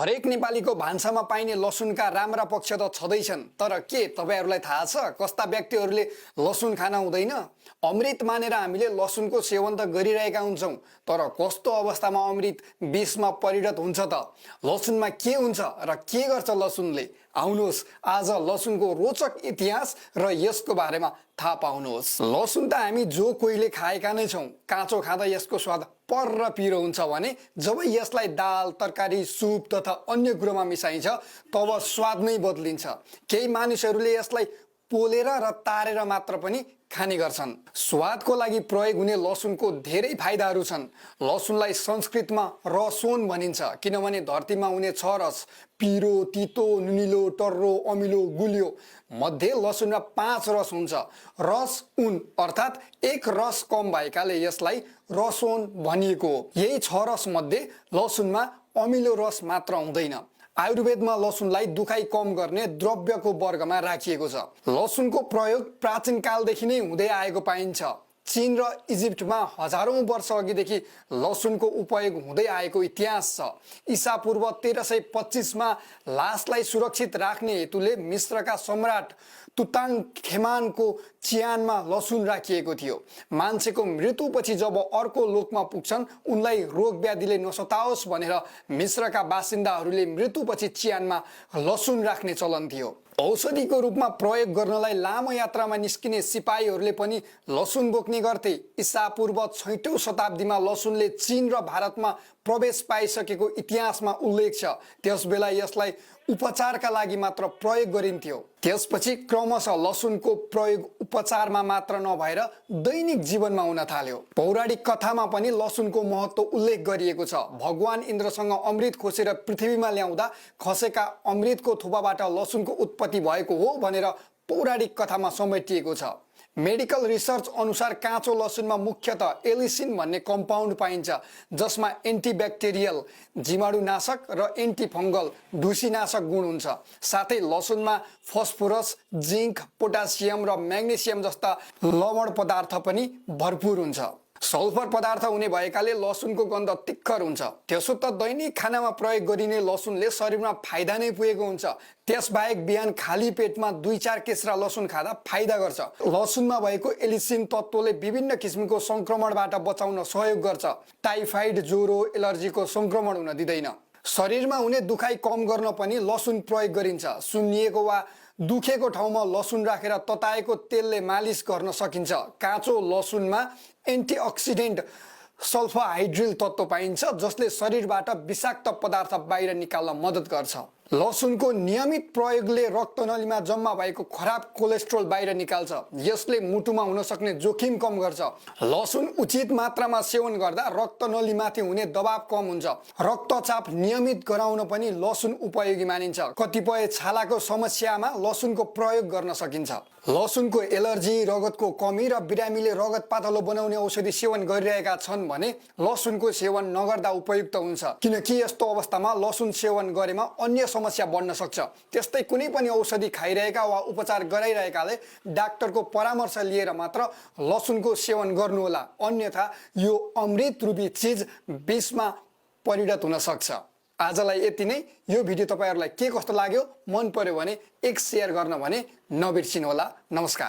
हरेक नेपालीको भान्सामा पाइने लसुनका राम्रा पक्ष त छँदैछन्, तर के तपाईहरुलाई थाहा छ कस्ता व्यक्तिहरूले लसुन खान हुँदैन? अमृत मानेर हामीले लसुनको सेवन त गरिरहेका हुन्छौं, तर कस्तो अवस्थामा अमृत विषमा परिणत हुन्छ त? लसुनमा के हुन्छ र के गर्छ लसुनले? आउनुहोस् आज लसुनको रोचक इतिहास र यसको बारेमा थाहा पाउनुहोस्। लसुन त हामी जो कोहीले खाएका नै छौं। काँचो खाँदा यसको स्वाद पर्र पिरो हुन्छ भने जब यसलाई दाल, तरकारी, सुप तथा अन्य कुरोमा मिसाइन्छ तब स्वाद नै बदलिन्छ। केही मानिसहरूले यसलाई पोलेर र तारेर मात्र पनि खाने गर्छन्। स्वादको लागि प्रयोग हुने लसुनको धेरै फाइदाहरू छन्। लसुनलाई संस्कृतमा रसोन भनिन्छ किनभने धरतीमा हुने छ रस, पिरो, तितो, नुनिलो, टर्रो, अमिलो, गुलियो मध्ये लसुनमा 5 रस हुन्छ। रस उन अर्थात एक रस कम भएकाले यसलाई रसोन भनिएको हो। यही 6 रस मध्ये लसुनमा अमिलो रस मात्र हुँदैन। आयुर्वेदमा लसुनलाई दुखाइ कम गर्ने द्रव्यको वर्गमा राखिएको छ। लसुनको प्रयोग प्राचीन कालदेखि नै हुँदै आएको पाइन्छ। चीन र इजिप्टमा हजारौं वर्ष अघिदेखि लसुनको उपयोग हुँदै आएको इतिहास छ। ईसापूर्व 1325 मा लासलाई सुरक्षित राख्ने हेतुले मिस्रका सम्राट तुतानखेमानको चिहानमा लसुन राखिएको थियो। मान्छेको मृत्युपछि जब अर्को लोकमा पुग्छन् उनलाई रोग व्याधिले नसताओस् भनेर मिस्रका बासिन्दाहरूले मृत्युपछि चिहानमा लसुन राख्ने चलन थियो। औषधिको रूपमा प्रयोग गर्नलाई लामो यात्रामा निस्किने सिपाहीहरूले पनि लसुन बोक्ने गर्थे। ईसापूर्व 6औं शताब्दीमा लसुनले चीन र भारतमा प्रवेश पाइसकेको इतिहासमा उल्लेख छ। त्यसबेला यसलाई उपचारका लागि मात्र प्रयोग गरिन्थ्यो। त्यसपछि क्रमशः लसुनको प्रयोग उपचारमा मात्र नभएर दैनिक जीवनमा हुन थाल्यो। पौराणिक कथामा पनि लसुनको महत्त्व उल्लेख गरिएको छ। भगवान इन्द्रसँग अमृत खोसेर पृथ्वीमा ल्याउँदा खसेका अमृतको थोपाबाट लसुनको उत्पत्ति भएको हो भनेर पौराणिक कथामा समेटिएको छ। मेडिकल रिसर्च अनुसार काँचो लसुनमा मुख्यतः एलिसिन भन्ने कम्पाउन्ड पाइन्छ जसमा एन्टिब्याक्टेरियल, जीवाणुनाशक र एन्टिफंगल, ढुसीनाशक गुण हुन्छ। साथै लसुनमा फस्फोरस, जिंक, पोटासियम र म्याग्नेसियम जस्ता लवण पदार्थ पनि भरपूर हुन्छ। सल्फर पदार्थ हुने भएकाले लसुनको गन्ध तिक्खर हुन्छ। त्यसो त दैनिक खानामा प्रयोग गरिने लसुनले शरीरमा फाइदा नै पुगेको हुन्छ। त्यसबाहेक बिहान खाली पेटमा 2-4 केस्रा लसुन खाँदा फाइदा गर्छ। लसुनमा भएको एलिसिन तत्त्वले विभिन्न किसिमको संक्रमणबाट बचाउन सहयोग गर्छ। टाइफाइड, ज्वरो, एलर्जीको संक्रमण हुन दिँदैन। शरीरमा हुने दुखाइ कम गर्न पनि लसुन प्रयोग गरिन्छ। सुन्निएको वा दुखेको ठाउँमा लसुन राखेर तताएको तेलले मालिस गर्न सकिन्छ। काँचो लसुनमा एन्टिअक्सिडेन्ट सल्फाहाइड्रिल तत्त्व पाइन्छ जसले शरीरबाट विषाक्त पदार्थ बाहिर निकाल्न मद्दत गर्छ। लसुनको नियमित प्रयोगले रक्तनलीमा जम्मा भएको खराब कोलेस्ट्रोल बाहिर निकाल्छ। यसले मुटुमा हुन सक्ने जोखिम कम गर्छ। लसुन उचित मात्रामा सेवन गर्दा रक्तनलीमाथि हुने दबाव कम हुन्छ। रक्तचाप नियमित गराउन पनि लसुन उपयोगी मानिन्छ। कतिपय छालाको समस्यामा लसुनको प्रयोग गर्न सकिन्छ। लसुनको एलर्जी, रगतको कमी र बिरामीले रगत पातलो बनाउने औषधि सेवन गरिरहेका छन् भने लसुनको सेवन नगर्दा उपयुक्त हुन्छ, किनकि यस्तो अवस्थामा लसुन सेवन गरेमा अन्य समस्या बढ्न सक्छ। त्यस्तै कुनै पनि औषधि खाइरहेका वा उपचार गराइरहेकाले डाक्टरको परामर्श लिएर मात्र लसुनको सेवन गर्नुहोला, अन्यथा यो अमृत रूपी चीज विषमा परिणत हुन सक्छ। आजलाई यति नै। यो भिडियो तपाईहरुलाई के कस्तो लाग्यो? मन पर्यो भने एक शेयर गर्न भने नबिर्सिनुहोला। नमस्कार।